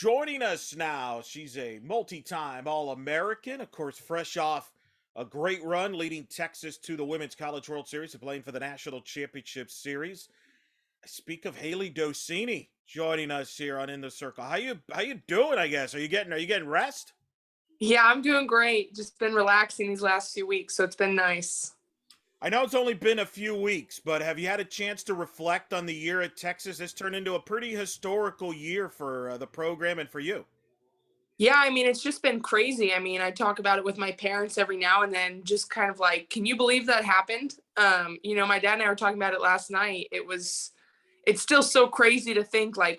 Joining us now, she's a multi-time All-American, of course, fresh off a great run leading Texas to the Women's College World Series and playing for the National Championship Series. I speak of Hailey Dolcini joining us here on In the Circle. How you doing, I guess? Are you getting rest? Yeah, I'm doing great. Just been relaxing these last few weeks, so it's been nice. I know it's only been a few weeks, but have you had a chance to reflect on the year at Texas? This turned into a pretty historical year for the program and for you. Yeah, I mean, it's just been crazy. I mean, I talk about it with my parents every now and then, just kind of like, can you believe that happened? My dad and I were talking about it last night. It's still so crazy to think like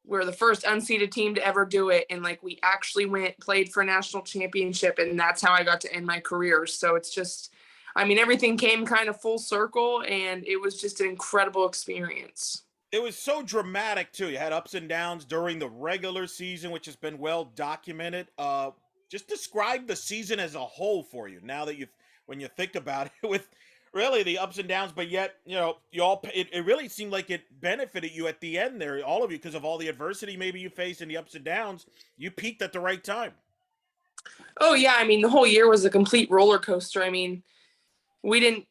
we're the first unseeded team to ever do it. And like we actually played for a national championship, and that's how I got to end my career. So it's just, I mean, everything came kind of full circle, and it was just an incredible experience. It was so dramatic too. You had ups and downs during the regular season, which has been well documented. Just describe the season as a whole for you. Now that when you think about it, with really the ups and downs, but yet it really seemed like it benefited you at the end there, all of you, because of all the adversity maybe you faced and the ups and downs. You peaked at the right time. Oh yeah, I mean, the whole year was a complete roller coaster. I mean, we didn't,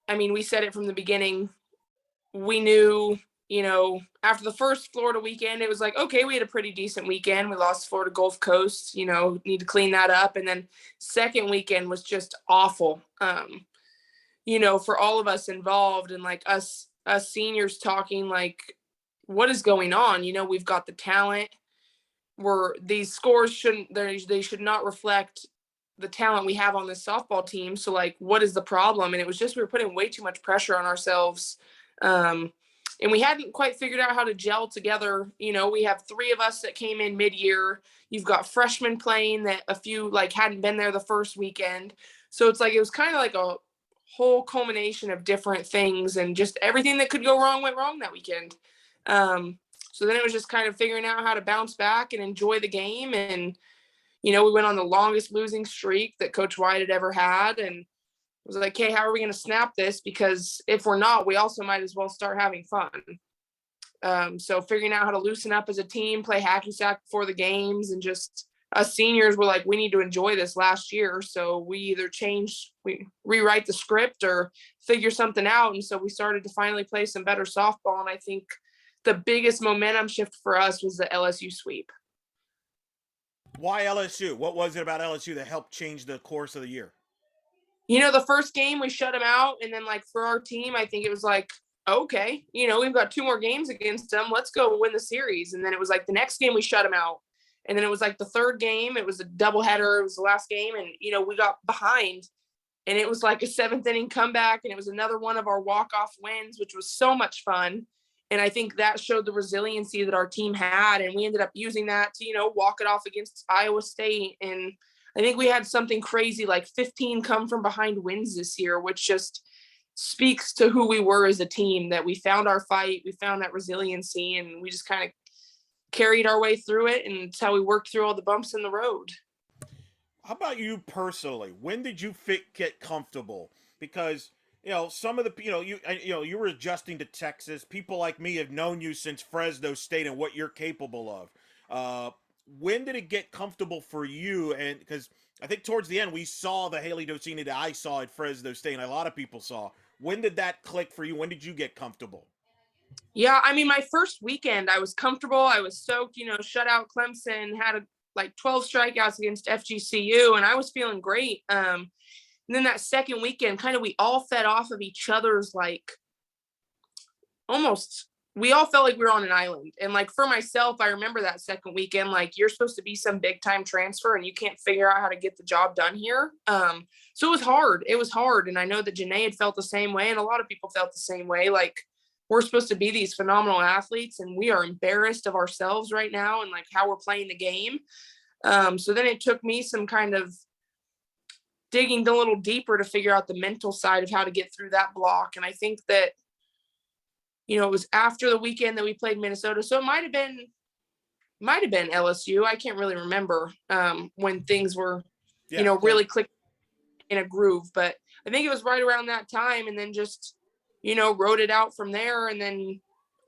I mean, we said it from the beginning. We knew, after the first Florida weekend, it was like, okay, we had a pretty decent weekend. We lost Florida Gulf Coast, need to clean that up. And then second weekend was just awful, for all of us involved, and like us seniors talking like, what is going on? We've got the talent. These scores they should not reflect the talent we have on this softball team. So like, what is the problem? And it was just, we were putting way too much pressure on ourselves. And we hadn't quite figured out how to gel together. We have three of us that came in mid-year. You've got freshmen playing that a few like hadn't been there the first weekend. So it's like, it was kind of like a whole culmination of different things, and just everything that could go wrong went wrong that weekend. So then it was just kind of figuring out how to bounce back and enjoy the game. And, we went on the longest losing streak that Coach White had ever had. And was like, hey, how are we going to snap this? Because if we're not, we also might as well start having fun. So figuring out how to loosen up as a team, play hacky sack before the games, and just us seniors were like, we need to enjoy this last year. So we either we rewrite the script or figure something out. And so we started to finally play some better softball. And I think the biggest momentum shift for us was the LSU sweep. Why LSU? What was it about LSU that helped change the course of the year? The first game we shut them out, and then like for our team, I think it was like, okay, we've got two more games against them. Let's go win the series. And then it was like the next game we shut them out. And then it was like the third game, it was a doubleheader. It was the last game. And, we got behind, and it was like a seventh inning comeback. And it was another one of our walk-off wins, which was so much fun. And I think that showed the resiliency that our team had. And we ended up using that to, walk it off against Iowa State. And I think we had something crazy like 15 come from behind wins this year, which just speaks to who we were as a team, that we found our fight, we found that resiliency, and we just kind of carried our way through it. And it's how we worked through all the bumps in the road. How about you personally? When did you get comfortable? Because some of the you were adjusting to Texas. People like me have known you since Fresno State and what you're capable of. When did it get comfortable for you? And because I think towards the end we saw the Hailey Dolcini that I saw at Fresno State, and a lot of people saw. When did that click for you? When did you get comfortable? Yeah, I mean, my first weekend I was comfortable. I was soaked. Shut out Clemson, had like 12 strikeouts against FGCU, and I was feeling great. And then that second weekend, kind of we all fed off of each other's, like, almost, we all felt like we were on an island. And like for myself, I remember that second weekend, like, you're supposed to be some big time transfer and you can't figure out how to get the job done here. So it was hard. It was hard. And I know that Janae had felt the same way, and a lot of people felt the same way. Like, we're supposed to be these phenomenal athletes, and we are embarrassed of ourselves right now and like how we're playing the game. So then it took me some kind of digging a little deeper to figure out the mental side of how to get through that block. And I think that, it was after the weekend that we played Minnesota. So it might have been LSU. I can't really remember when things were, really clicked in a groove, but I think it was right around that time. And then just, wrote it out from there. And then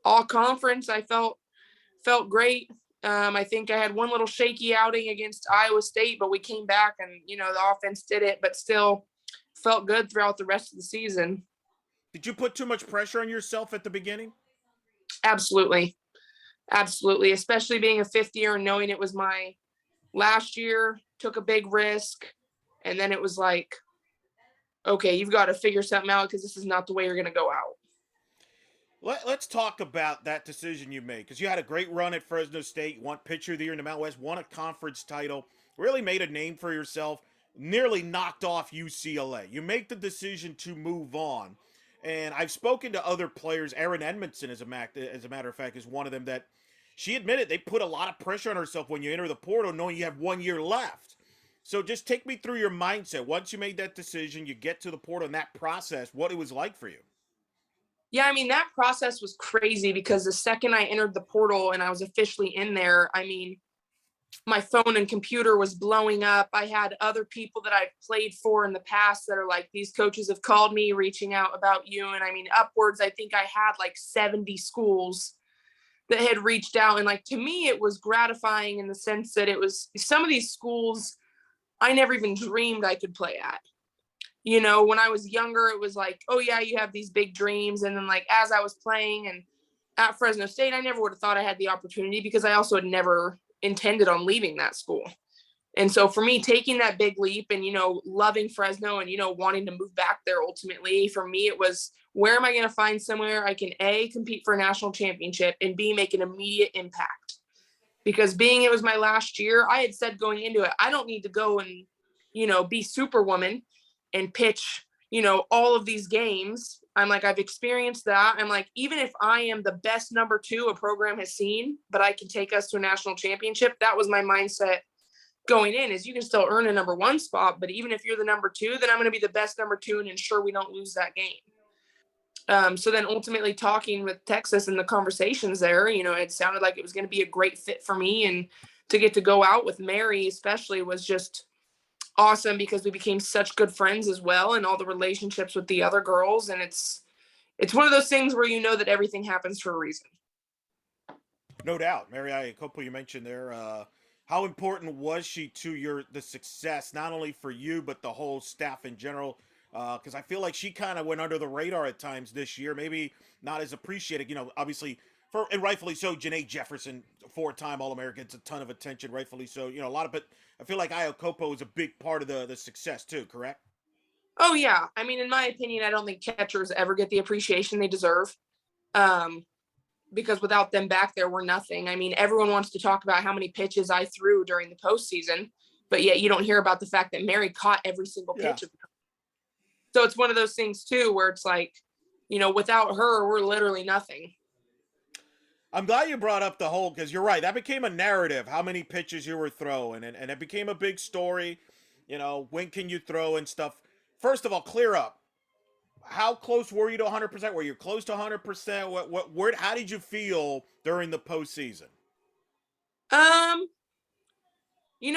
all conference, I felt great. I think I had one little shaky outing against Iowa State, but we came back and, the offense did it, but still felt good throughout the rest of the season. Did you put too much pressure on yourself at the beginning? Absolutely. Absolutely. Especially being a fifth year and knowing it was my last year, took a big risk. And then it was like, okay, you've got to figure something out because this is not the way you're going to go out. Let's talk about that decision you made, because you had a great run at Fresno State. You won Pitcher of the Year in the Mountain West, won a conference title, really made a name for yourself, nearly knocked off UCLA. You make the decision to move on. And I've spoken to other players. Erin Edmondson, as a matter of fact, is one of them that she admitted they put a lot of pressure on herself when you enter the portal, knowing you have 1 year left. So just take me through your mindset. Once you made that decision, you get to the portal and that process, what it was like for you. Yeah, I mean, that process was crazy because the second I entered the portal and I was officially in there, I mean, my phone and computer was blowing up. I had other people that I've played for in the past that are like, these coaches have called me reaching out about you. And I mean, upwards, I think I had like 70 schools that had reached out. And like, to me, it was gratifying in the sense that it was some of these schools I never even dreamed I could play at. When I was younger, it was like, oh yeah, you have these big dreams. And then like, as I was playing and at Fresno State, I never would have thought I had the opportunity because I also had never intended on leaving that school. And so for me, taking that big leap and, loving Fresno and, wanting to move back there ultimately, for me, it was, where am I going to find somewhere I can A, compete for a national championship, and B, make an immediate impact? Because being it was my last year, I had said going into it, I don't need to go and, be Superwoman and pitch, all of these games. I'm like, I've experienced that. I'm like, even if I am the best number 2 a program has seen, but I can take us to a national championship, that was my mindset going in, is you can still earn a number 1 spot, but even if you're the number 2, then I'm going to be the best number 2 and ensure we don't lose that game. So then ultimately talking with Texas and the conversations there, it sounded like it was going to be a great fit for me. And to get to go out with Mary especially was just awesome because we became such good friends as well, and all the relationships with the other girls. And it's one of those things where that everything happens for a reason. No doubt. Mary Iacopo, you mentioned there, how important was she to the success, not only for you, but the whole staff in general? Because I feel like she kind of went under the radar at times this year, maybe not as appreciated. Obviously, and rightfully so, Janae Jefferson, 4-time All-American, gets a ton of attention, rightfully so. A lot of it. I feel like Iacopo is a big part of the success too, correct? Oh, yeah. I mean, in my opinion, I don't think catchers ever get the appreciation they deserve. Because without them back there, we're nothing. I mean, everyone wants to talk about how many pitches I threw during the postseason, but yet you don't hear about the fact that Mary caught every single pitch. Yeah. So it's one of those things too, where it's like, without her, we're literally nothing. I'm glad you brought up the whole, because you're right. That became a narrative, how many pitches you were throwing, and it became a big story. When can you throw and stuff. First of all, clear up. How close were you to 100%? Were you close to 100%? How did you feel during the postseason?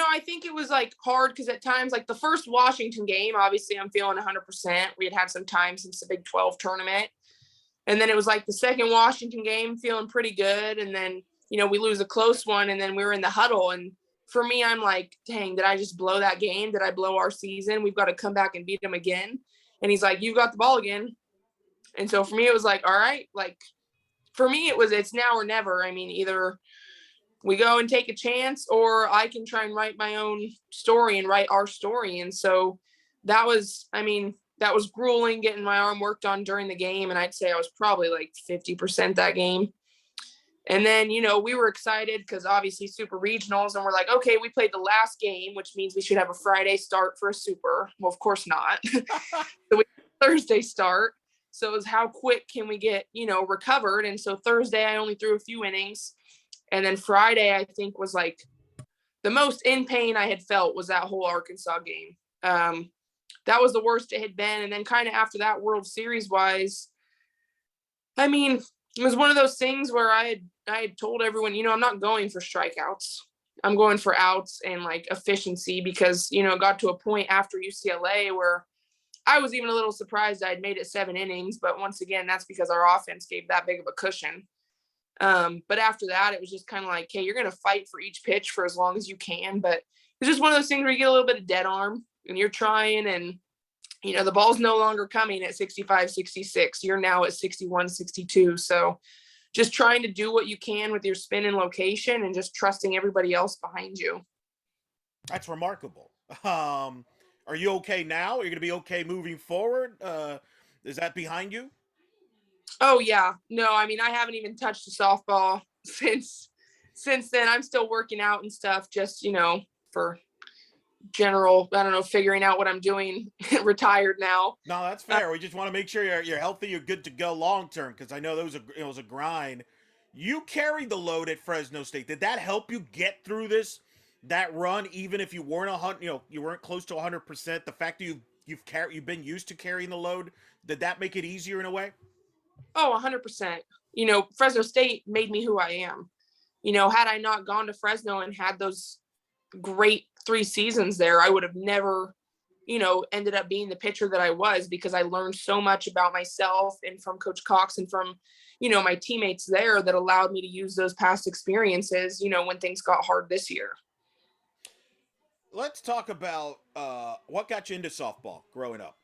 I think it was like hard because at times, like the first Washington game, obviously I'm feeling 100%. We had some time since the Big 12 tournament. And then it was like the second Washington game, feeling pretty good. And then, we lose a close one, and then we were in the huddle. And for me, I'm like, dang, did I just blow that game? Did I blow our season? We've got to come back and beat them again. And he's like, you've got the ball again. And so for me, it was like, all right, like for me, it's now or never. I mean, either we go and take a chance, or I can try and write my own story and write our story. And so that was grueling, getting my arm worked on during the game. And I'd say I was probably like 50% that game. And then, we were excited because obviously super regionals, and we're like, okay, we played the last game, which means we should have a Friday start for a super. Well, of course not. So we Thursday start. So it was how quick can we get, recovered. And so Thursday, I only threw a few innings. And then Friday, I think, was like the most in pain I had felt was that whole Arkansas game. That was the worst it had been. And then kind of after that, World Series wise, I mean, it was one of those things where I had told everyone, I'm not going for strikeouts. I'm going for outs and like efficiency, because, it got to a point after UCLA where I was even a little surprised I'd made it 7 innings. But once again, that's because our offense gave that big of a cushion. But after that, it was just kind of like, hey, you're going to fight for each pitch for as long as you can. But it's just one of those things where you get a little bit of dead arm and you're trying, and, the ball's no longer coming at 65, 66. You're now at 61, 62. So just trying to do what you can with your spin and location and just trusting everybody else behind you. That's remarkable. Are you okay now? Are you going to be okay moving forward? Is that behind you? Oh yeah. No, I mean, I haven't even touched a softball since then. I'm still working out and stuff, just, for general, I don't know, figuring out what I'm doing. Retired now. No, that's fair. We just want to make sure you're healthy, you're good to go long term, because I know it was a grind. You carried the load at Fresno State. Did that help you get through that run, even if you weren't you weren't close to 100%? The fact that you've been used to carrying the load, did that make it easier in a way? Oh, 100%. Fresno State made me who I am. Had I not gone to Fresno and had those great 3 seasons there, I would have never, ended up being the pitcher that I was, because I learned so much about myself and from Coach Cox and from, my teammates there, that allowed me to use those past experiences, when things got hard this year. Let's talk about what got you into softball growing up.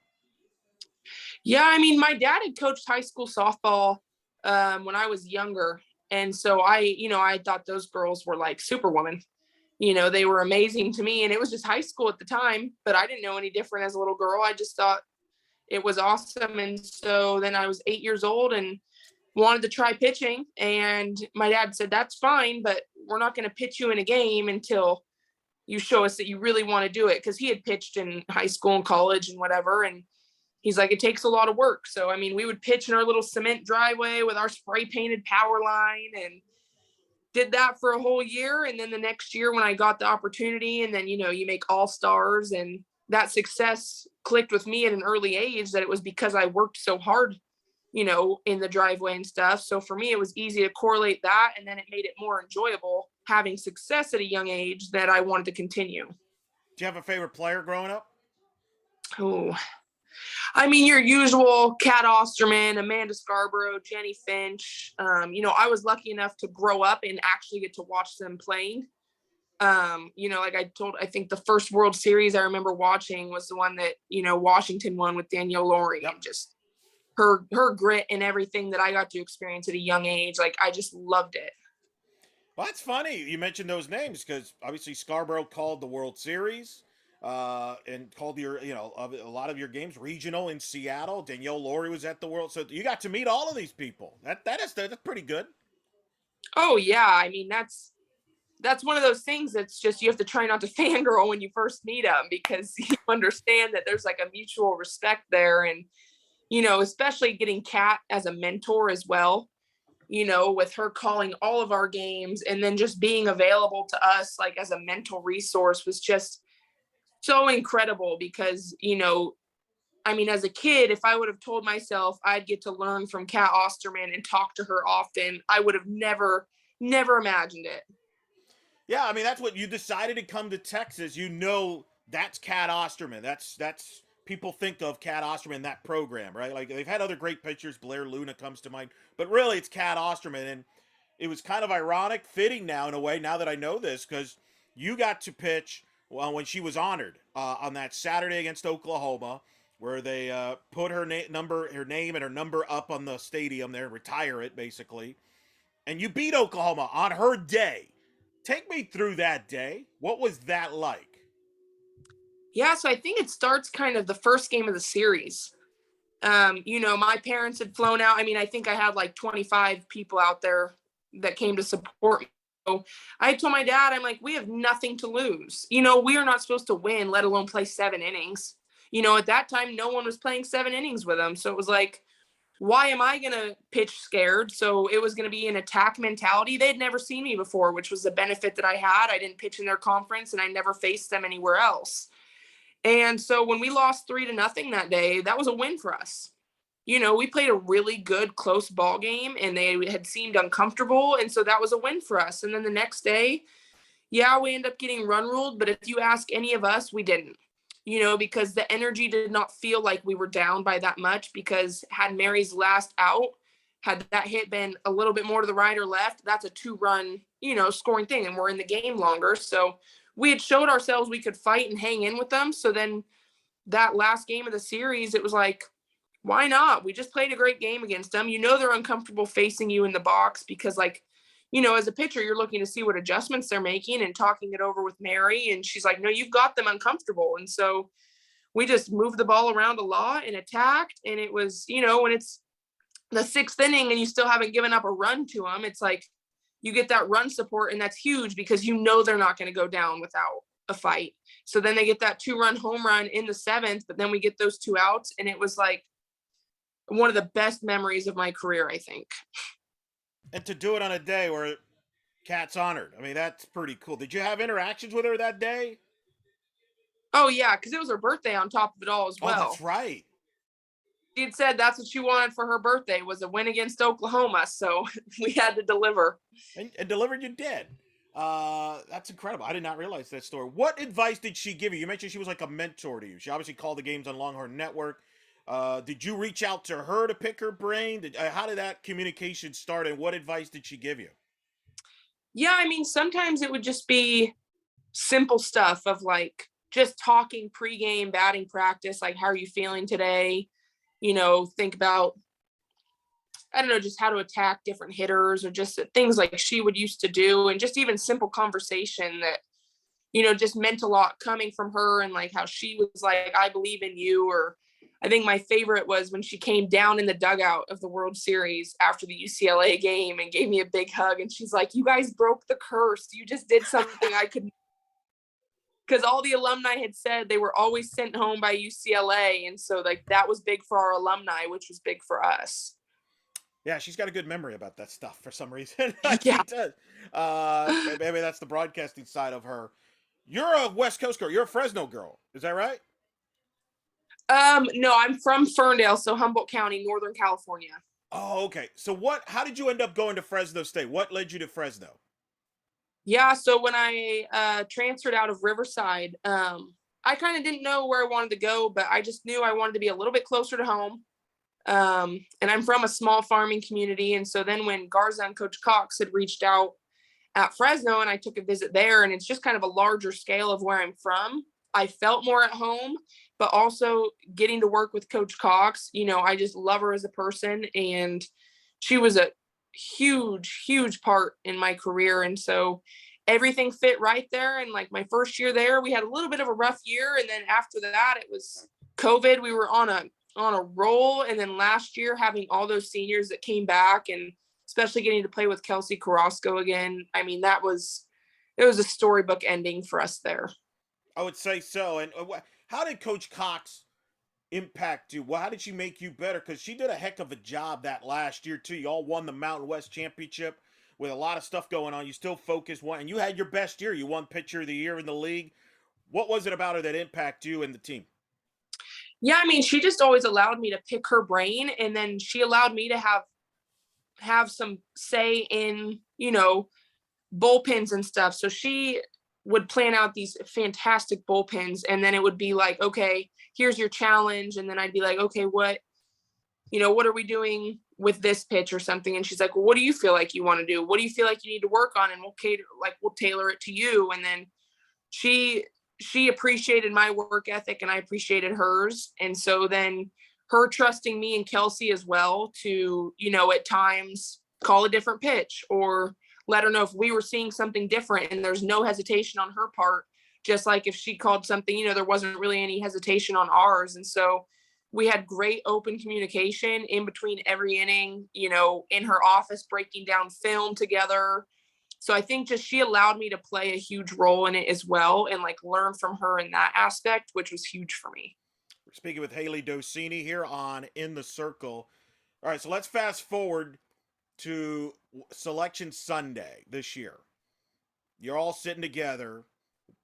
Yeah, I mean, my dad had coached high school softball when I was younger. And so I thought those girls were like superwoman. They were amazing to me. And it was just high school at the time, but I didn't know any different as a little girl. I just thought it was awesome. And so then I was 8 years old and wanted to try pitching. And my dad said, that's fine, but we're not going to pitch you in a game until you show us that you really want to do it. Because he had pitched in high school and college and whatever. And he's like, it takes a lot of work. So, I mean, we would pitch in our little cement driveway with our spray painted power line, and did that for a whole year. And then the next year when I got the opportunity, and then, you make all stars, and that success clicked with me at an early age, that it was because I worked so hard, in the driveway and stuff. So for me, it was easy to correlate that. And then it made it more enjoyable having success at a young age, that I wanted to continue. Do you have a favorite player growing up? Oh, I mean, your usual Kat Osterman, Amanda Scarborough, Jenny Finch. I was lucky enough to grow up and actually get to watch them playing. Like I think the first World Series I remember watching was the one that, Washington won with Danielle Laurie. Yep. And just her grit and everything that I got to experience at a young age. Like, I just loved it. Well, that's funny. You mentioned those names because obviously Scarborough called the World Series. And called a lot of your games regional in Seattle. Danielle Laurie was at the World, so you got to meet all of these people. That's pretty good. Oh yeah, I mean that's one of those things that's just, you have to try not to fangirl when you first meet them, because you understand that there's like a mutual respect there, and especially getting Kat as a mentor as well. With her calling all of our games and then just being available to us like as a mental resource was just so incredible, because, I mean, as a kid, if I would have told myself I'd get to learn from Kat Osterman and talk to her often, I would have never imagined it. Yeah, I mean, that's what you decided to come to Texas. That's Kat Osterman. That's people think of Kat Osterman, that program, right? Like, they've had other great pitchers. Blair Luna comes to mind, but really it's Kat Osterman. And it was kind of ironic, fitting now in a way, now that I know this, because you got to pitch when she was honored on that Saturday against Oklahoma, where they put her name and her number up on the stadium there, retire it basically, and you beat Oklahoma on her day. Take me through that day. What was that like? Yeah, so I think it starts kind of the first game of the series. My parents had flown out. I mean, I think I had like 25 people out there that came to support me. So I told my dad, I'm like, we have nothing to lose. We are not supposed to win, let alone play 7 innings. At that time, no one was playing 7 innings with them. So it was like, why am I going to pitch scared? So it was going to be an attack mentality. They'd never seen me before, which was the benefit that I had. I didn't pitch in their conference and I never faced them anywhere else. And so when we lost 3-0 that day, that was a win for us. We played a really good close ball game and they had seemed uncomfortable. And so that was a win for us. And then the next day, yeah, we end up getting run ruled. But if you ask any of us, we didn't, because the energy did not feel like we were down by that much, because had Mary's last out Had that hit been a little bit more to the right or left, that's a 2-run, scoring thing, and we're in the game longer. So we had showed ourselves we could fight and hang in with them. So then that last game of the series, it was like, why not? We just played a great game against them. They're uncomfortable facing you in the box because, like, as a pitcher, you're looking to see what adjustments they're making and talking it over with Mary. And she's like, no, you've got them uncomfortable. And so we just moved the ball around a lot and attacked. And it was, when it's the 6th inning and you still haven't given up a run to them, it's like you get that run support, and that's huge because they're not going to go down without a fight. So then they get that 2-run home run in the 7th, but then we get those 2 outs, and it was like one of the best memories of my career, I think. And to do it on a day where Kat's honored, I mean, that's pretty cool. Did you have interactions with her that day? Oh yeah, because it was her birthday on top of it all as well. Oh, that's right. She had said that's what she wanted for her birthday, was a win against Oklahoma. So we had to deliver. And delivered you did. That's incredible. I did not realize that story. What advice did she give you? You mentioned she was like a mentor to you. She obviously called the games on Longhorn Network. Did you reach out to her to pick her brain? How did that communication start, and what advice did she give you? Yeah, I mean, sometimes it would just be simple stuff of like just talking pregame batting practice, like, how are you feeling today? Think about, I don't know, just how to attack different hitters, or just things like she would used to do, and just even simple conversation that, just meant a lot coming from her, and like how she was like, I believe in you. Or I think my favorite was when she came down in the dugout of the World Series after the UCLA game and gave me a big hug. And she's like, you guys broke the curse. You just did something I could, because all the alumni had said they were always sent home by UCLA. And so like that was big for our alumni, which was big for us. Yeah, she's got a good memory about that stuff for some reason. Yeah. She does. Maybe that's the broadcasting side of her. You're a West Coast girl. You're a Fresno girl. Is that right? No, I'm from Ferndale, so Humboldt County, Northern California. Oh, okay. So how did you end up going to Fresno State? What led you to Fresno? Yeah, so when I transferred out of Riverside, I kind of didn't know where I wanted to go, but I just knew I wanted to be a little bit closer to home. And I'm from a small farming community. And so then when Garza and Coach Cox had reached out at Fresno, and I took a visit there, and it's just kind of a larger scale of where I'm from, I felt more at home. But also getting to work with Coach Cox, I just love her as a person, and she was a huge, huge part in my career. And so everything fit right there. And like my first year there, we had a little bit of a rough year. And then after that, it was COVID. We were on a roll. And then last year, having all those seniors that came back, and especially getting to play with Kelsey Carrasco again, I mean, it was a storybook ending for us there. I would say so. And how did Coach Cox impact you? Well, how did she make you better? Because she did a heck of a job that last year, too. You all won the Mountain West Championship with a lot of stuff going on. You still focused one, and you had your best year. You won Pitcher of the Year in the league. What was it about her that impacted you and the team? Yeah, I mean, she just always allowed me to pick her brain, and then she allowed me to have some say in, bullpens and stuff. So she would plan out these fantastic bullpens, and then it would be like, okay, here's your challenge. And then I'd be like, okay, what are we doing with this pitch or something? And she's like, well, what do you feel like you want to do? What do you feel like you need to work on? And we'll tailor it to you. And then she appreciated my work ethic, and I appreciated hers. And so then her trusting me and Kelsey as well to, at times call a different pitch, or let her know if we were seeing something different, and there's no hesitation on her part. Just like if she called something, there wasn't really any hesitation on ours. And so we had great open communication in between every inning, in her office, breaking down film together. So I think just she allowed me to play a huge role in it as well, and like learn from her in that aspect, which was huge for me. We're speaking with Hailey Dolcini here on In the Circle. All right, so let's fast forward to Selection Sunday this year. You're all sitting together.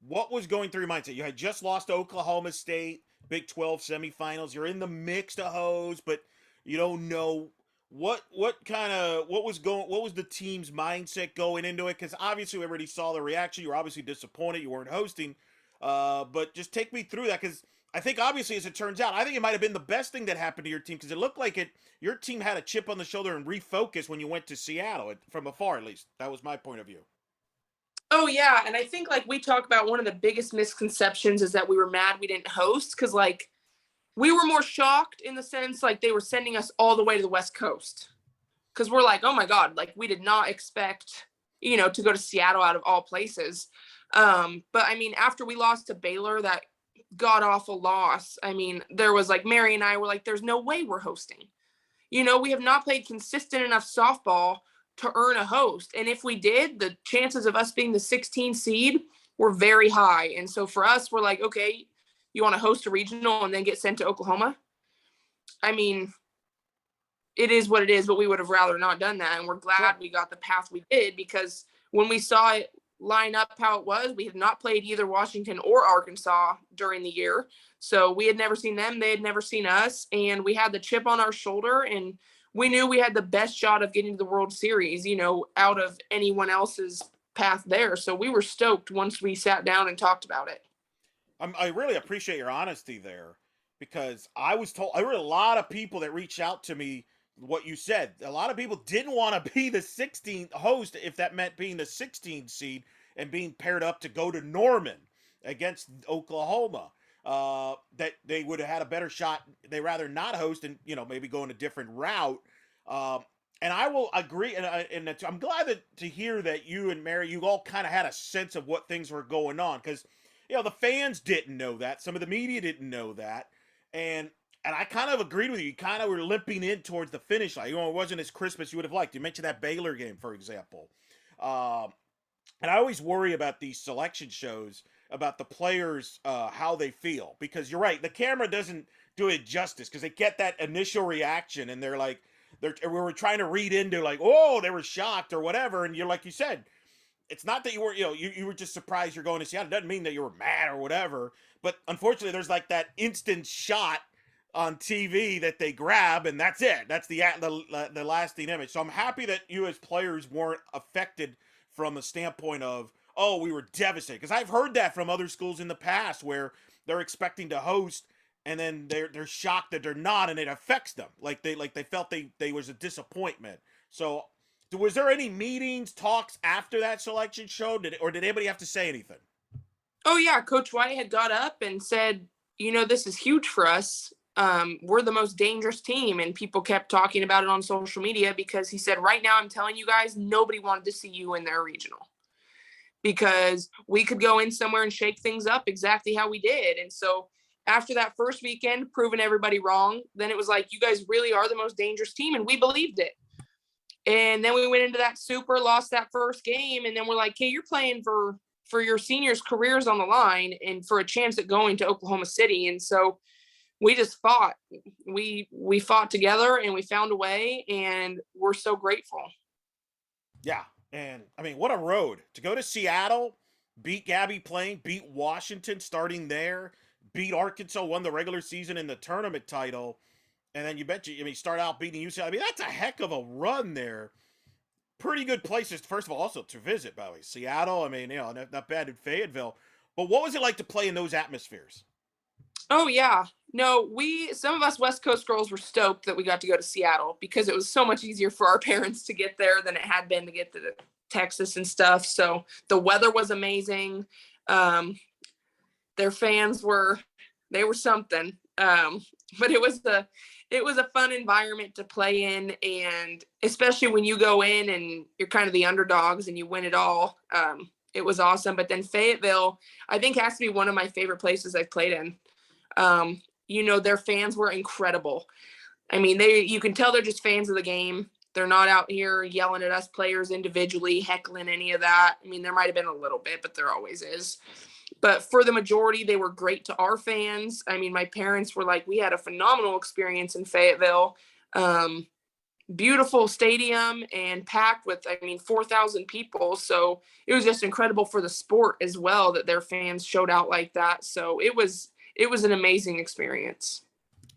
What was going through your mindset? You had just lost to Oklahoma State, Big 12 semifinals. You're in the mix to hose, but you don't know what was the team's mindset going into it? Because obviously everybody saw the reaction. You were obviously disappointed you weren't hosting. But just take me through that, because I think obviously, as it turns out, I think it might have been the best thing that happened to your team because it looked like your team had a chip on the shoulder and refocused when you went to Seattle, from afar at least. That was my point of view. Oh yeah, and I think like we talk about one of the biggest misconceptions is that we were mad we didn't host because like we were more shocked in the sense like they were sending us all the way to the West Coast because we're like, oh my god, like we did not expect to go to Seattle out of all places. But I mean, after we lost to Baylor, that god awful loss, I mean, there was like Mary and I were like, there's no way we're hosting. We have not played consistent enough softball to earn a host. And if we did, the chances of us being the 16 seed were very high. And so for us, we're like, okay, you want to host a regional and then get sent to Oklahoma? I mean, it is what it is, but we would have rather not done that. And we're glad we got the path we did because when we saw it line up how it was, we had not played either Washington or Arkansas during the year. So we had never seen them. They had never seen us. And we had the chip on our shoulder and we knew we had the best shot of getting to the World Series, out of anyone else's path there. So we were stoked once we sat down and talked about it. I really appreciate your honesty there because I was told, I heard a lot of people that reached out to me what you said. A lot of people didn't want to be the 16th host if that meant being the 16th seed and being paired up to go to Norman against Oklahoma. That they would have had a better shot. They rather not host and maybe go in a different route. And I will agree, and I'm glad to hear that you and Mary, you all kind of had a sense of what things were going on because the fans didn't know that, some of the media didn't know that, and I kind of agreed with you. You kind of were limping in towards the finish line. It wasn't as crisp as you would have liked. You mentioned that Baylor game, for example. And I always worry about these selection shows, about the players, how they feel. Because you're right, the camera doesn't do it justice because they get that initial reaction and we were trying to read into like, oh, they were shocked or whatever. And you're like you said, it's not that you were, you were just surprised you're going to Seattle. It doesn't mean that you were mad or whatever. But unfortunately, there's like that instant shot on TV that they grab, and that's it. That's the lasting image. So I'm happy that you as players weren't affected from the standpoint of, oh, we were devastated. Because I've heard that from other schools in the past where they're expecting to host and then they're shocked that they're not, and it affects them. Like they felt they was a disappointment. So was there any meetings, talks after that selection show? Did anybody have to say anything? Oh yeah, Coach White had got up and said, this is huge for us. We're the most dangerous team. And people kept talking about it on social media because he said, right now, I'm telling you guys, nobody wanted to see you in their regional because we could go in somewhere and shake things up exactly how we did. And so after that first weekend, proving everybody wrong, then it was like, you guys really are the most dangerous team. And we believed it. And then we went into that super, lost that first game. And then we're like, hey, you're playing for your seniors' careers on the line and for a chance at going to Oklahoma City. And so we just fought. We fought together and we found a way, and we're so grateful. Yeah. And I mean, what a road to go to Seattle, beat Gabby Plain, beat Washington starting there, beat Arkansas, won the regular season and the tournament title. And then you start out beating UCLA. I mean, that's a heck of a run there. Pretty good places, first of all, also to visit, by the way. Seattle, I mean, not bad in Fayetteville. But what was it like to play in those atmospheres? Oh, yeah. No, some of us West Coast girls were stoked that we got to go to Seattle because it was so much easier for our parents to get there than it had been to get to Texas and stuff. So the weather was amazing. Their fans were something. But it was a fun environment to play in, and especially when you go in and you're kind of the underdogs and you win it all. It was awesome. But then Fayetteville, I think, has to be one of my favorite places I've played in. Their fans were incredible. I mean, you can tell they're just fans of the game. They're not out here yelling at us players individually, heckling any of that. I mean, there might have been a little bit, but there always is. But for the majority, they were great to our fans. I mean, my parents were like, we had a phenomenal experience in Fayetteville. Beautiful stadium and packed with, 4,000 people. So it was just incredible for the sport as well that their fans showed out like that. So it was an amazing experience.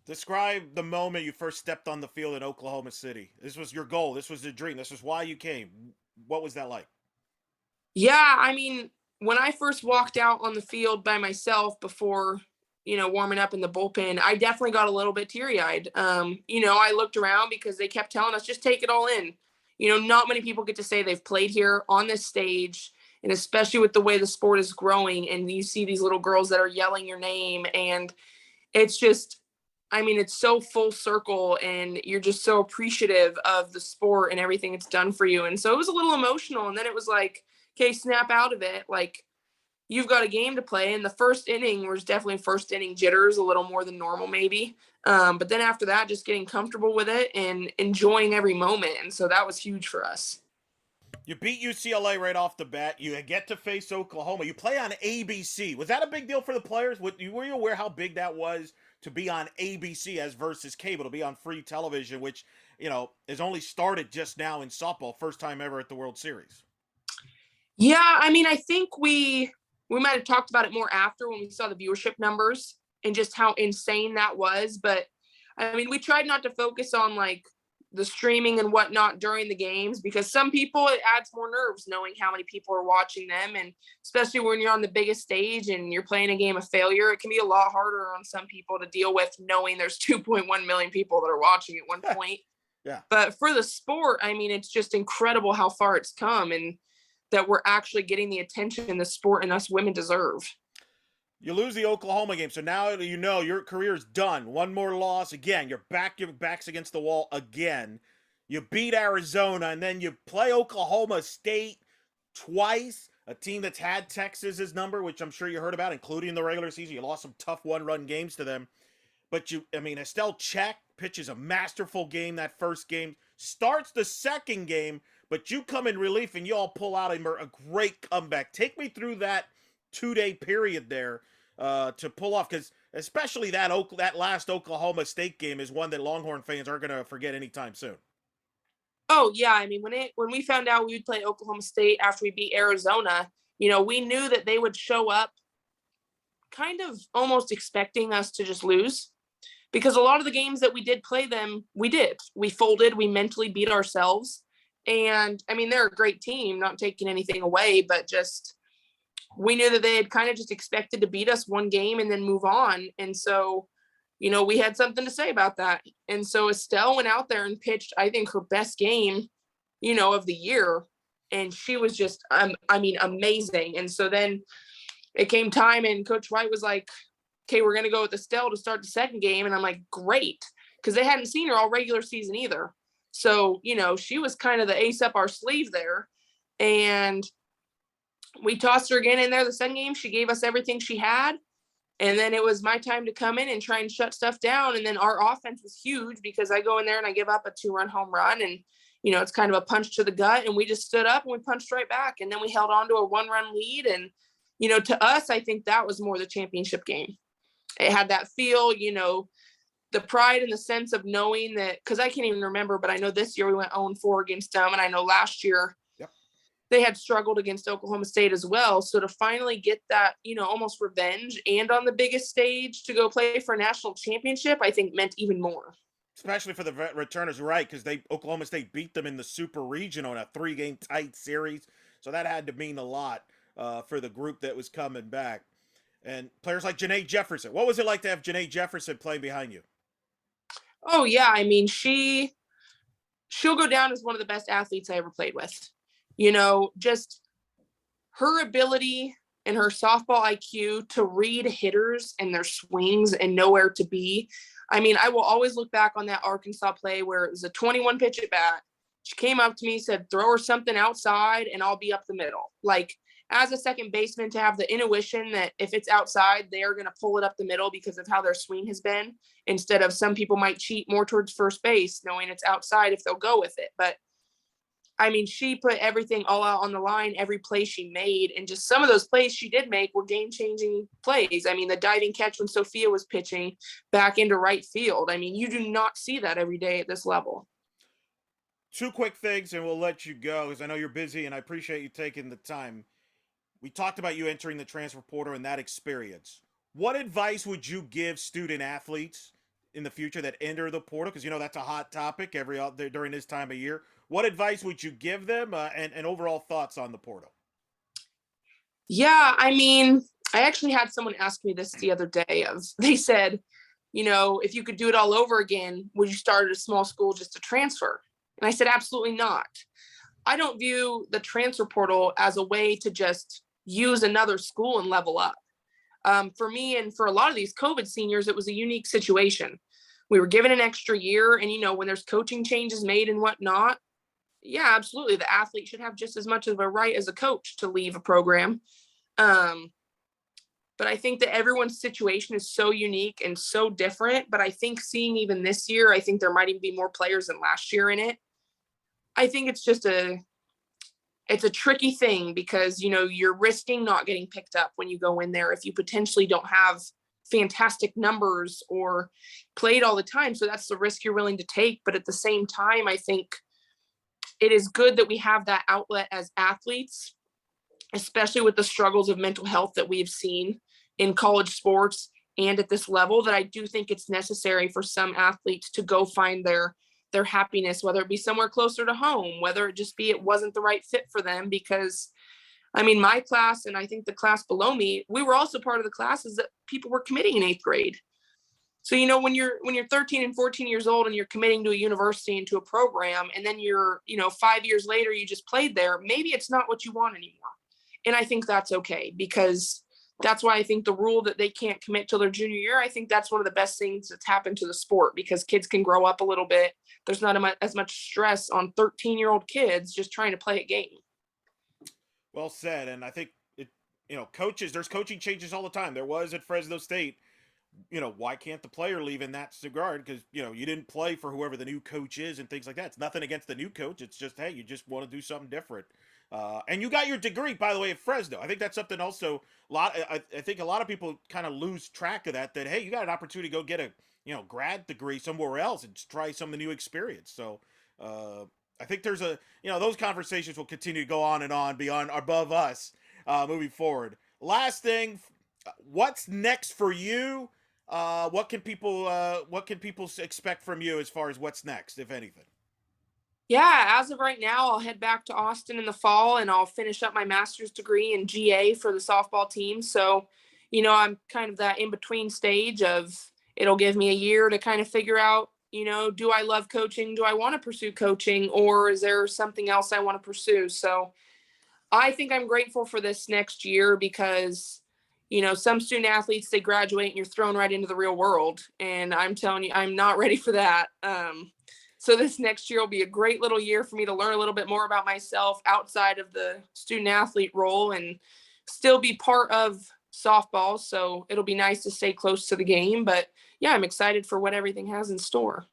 Describe the moment you first stepped on the field in Oklahoma City. This was your goal. This was the dream. This was why you came. What was that like? Yeah, I mean, when I first walked out on the field by myself before warming up in the bullpen, I definitely got a little bit teary-eyed. I looked around because they kept telling us, just take it all in. Not many people get to say they've played here on this stage, and especially with the way the sport is growing, and you see these little girls that are yelling your name, and it's just, it's so full circle, and you're just so appreciative of the sport and everything it's done for you. And so it was a little emotional, and then it was like, okay, snap out of it. Like, you've got a game to play. And the first inning was definitely first inning jitters, a little more than normal maybe. But then after that, just getting comfortable with it and enjoying every moment. And so that was huge for us. You beat UCLA right off the bat. You get to face Oklahoma. You play on ABC. Was that a big deal for the players? Were you aware how big that was to be on ABC as versus cable, to be on free television, which, has only started just now in softball, first time ever at the World Series? Yeah, I think we might have talked about it more after, when we saw the viewership numbers and just how insane that was. But we tried not to focus on like the streaming and whatnot during the games, because some people, it adds more nerves knowing how many people are watching them. And especially when you're on the biggest stage and you're playing a game of failure, it can be a lot harder on some people to deal with, knowing there's 2.1 million people that are watching at one point. Yeah. But for the sport, it's just incredible how far it's come, and that we're actually getting the attention the sport and us women deserve. You lose the Oklahoma game, so now your career's done. One more loss, again, your back's against the wall again. You beat Arizona, and then you play Oklahoma State twice, a team that's had Texas's number, which I'm sure you heard about, including the regular season. You lost some tough one-run games to them. But Estelle Check pitches a masterful game that first game, starts the second game, but you come in relief and you all pull out a great comeback. Take me through that 2-day period there to pull off, because especially that last Oklahoma State game is one that Longhorn fans aren't going to forget anytime soon. Oh yeah, when we found out we would play Oklahoma State after we beat Arizona, we knew that they would show up kind of almost expecting us to just lose, because a lot of the games that we did play them, we folded, we mentally beat ourselves. And they're a great team, not taking anything away, but just, we knew that they had kind of just expected to beat us one game and then move on. And so, we had something to say about that. And so Estelle went out there and pitched, I think, her best game, of the year. And she was just, amazing. And so then it came time, and Coach White was like, okay, we're going to go with Estelle to start the second game. And I'm like, great. Because they hadn't seen her all regular season either. So, she was kind of the ace up our sleeve there. And we tossed her again in there the second game. She gave us everything she had. And then it was my time to come in and try and shut stuff down. And then our offense was huge, because I go in there and I give up a 2-run home run. And, it's kind of a punch to the gut. And we just stood up and we punched right back. And then we held on to a 1-run lead. And, to us, I think that was more the championship game. It had that feel, the pride and the sense of knowing that, because I can't even remember, but I know this year we went 0-4 against them. And I know last year they had struggled against Oklahoma State as well. So to finally get that, almost revenge, and on the biggest stage to go play for a national championship, I think meant even more. Especially for the returners, right? Because Oklahoma State beat them in the Super Region on a 3-game tight series. So that had to mean a lot for the group that was coming back. And players like Janae Jefferson. What was it like to have Janae Jefferson playing behind you? Oh yeah, she'll go down as one of the best athletes I ever played with. Just her ability and her softball IQ to read hitters and their swings and know where to be. I will always look back on that Arkansas play where it was a 21 pitch at bat. She came up to me, said, throw her something outside and I'll be up the middle. Like, as a second baseman, to have the intuition that if it's outside, they are going to pull it up the middle because of how their swing has been, instead of some people might cheat more towards first base, knowing it's outside if they'll go with it. But she put everything all out on the line, every play she made. And just some of those plays she did make were game-changing plays. The diving catch when Sophia was pitching back into right field. You do not see that every day at this level. 2 quick things, and we'll let you go, because I know you're busy, and I appreciate you taking the time. We talked about you entering the transfer portal and that experience. What advice would you give student athletes in the future that enter the portal? Because that's a hot topic during this time of year. What advice would you give them, and overall thoughts on the portal? Yeah, I actually had someone ask me this the other day. They said, if you could do it all over again, would you start at a small school just to transfer? And I said, absolutely not. I don't view the transfer portal as a way to just use another school and level up. For me and for a lot of these COVID seniors, it was a unique situation. We were given an extra year, and when there's coaching changes made and whatnot, yeah, absolutely, the athlete should have just as much of a right as a coach to leave a program. Um, but I think that everyone's situation is so unique and so different. But I think seeing even this year, I think there might even be more players than last year in it. I think it's a tricky thing because you're risking not getting picked up when you go in there if you potentially don't have fantastic numbers or played all the time. So that's the risk you're willing to take. But at the same time, I think it is good that we have that outlet as athletes, especially with the struggles of mental health that we've seen in college sports and at this level, that I do think it's necessary for some athletes to go find their happiness, whether it be somewhere closer to home, whether it just be it wasn't the right fit for them. Because my class, and I think the class below me, we were also part of the classes that people were committing in 8th grade. So when you're 13 and 14 years old and you're committing to a university and to a program, and then you're 5 years later you just played there, maybe it's not what you want anymore. And I think that's okay, because that's why I think the rule that they can't commit till their junior year, I think that's one of the best things that's happened to the sport, because kids can grow up a little bit. There's not as much stress on 13-year-old kids just trying to play a game. Well said. And I think coaches, there's coaching changes all the time. There was at Fresno State. Why can't the player leave in that regard? Because, you didn't play for whoever the new coach is and things like that. It's nothing against the new coach. It's just, hey, you just want to do something different. And you got your degree, by the way, at Fresno. I think that's something also I think a lot of people kind of lose track of that, hey, you got an opportunity to go get a, grad degree somewhere else and try some of the new experience. So, I think there's those conversations will continue to go on and on beyond above us, moving forward. Last thing, what's next for you? What can people expect from you as far as what's next, if anything? Yeah, as of right now, I'll head back to Austin in the fall and I'll finish up my master's degree in GA for the softball team. So, I'm kind of that in between stage of, it'll give me a year to kind of figure out, do I love coaching? Do I want to pursue coaching, or is there something else I want to pursue? So I think I'm grateful for this next year because, some student athletes, they graduate and you're thrown right into the real world. And I'm telling you, I'm not ready for that. So this next year will be a great little year for me to learn a little bit more about myself outside of the student athlete role and still be part of softball. So it'll be nice to stay close to the game. But yeah, I'm excited for what everything has in store.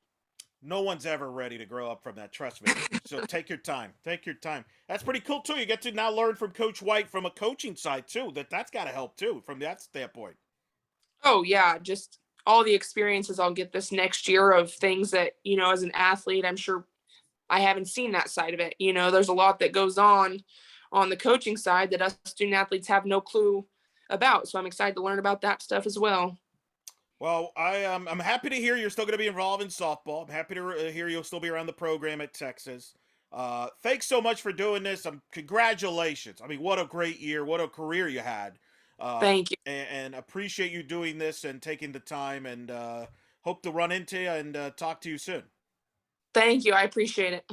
No one's ever ready to grow up from that. Trust me. So take your time. Take your time. That's pretty cool too. You get to now learn from Coach White from a coaching side too. That's got to help too from that standpoint. Oh yeah, just all the experiences I'll get this next year of things that, as an athlete, I'm sure I haven't seen that side of it. There's a lot that goes on the coaching side that us student athletes have no clue about. So I'm excited to learn about that stuff as well. Well, I'm happy to hear you're still going to be involved in softball. I'm happy to hear you'll still be around the program at Texas. Thanks so much for doing this. Congratulations. I mean, what a great year. What a career you had. Thank you. And appreciate you doing this and taking the time, and hope to run into you and talk to you soon. Thank you. I appreciate it.